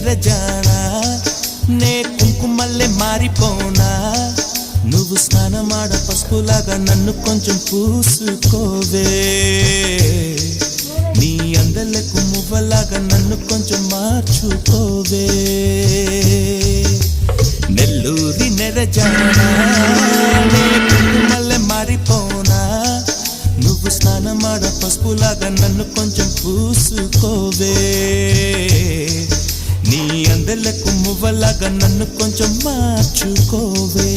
నెరజానా నే కుంకుమల్లే మారిపోనా నువ్వు స్నానమాడ పసుపులాగా నన్ను కొంచెం పూసుకోవే నీ అందలకు మువ్వలాగా నన్ను కొంచెం మార్చుకోవే నెల్లూరి నెరజానా నే కుంకుమల్లే మారిపోనా నువ్వు స్నానమాడ పసుపులాగా నన్ను కొంచెం పూసుకోవే నీ అందలకు మువ్వలాగా నన్ను కొంచెం మార్చుకోవే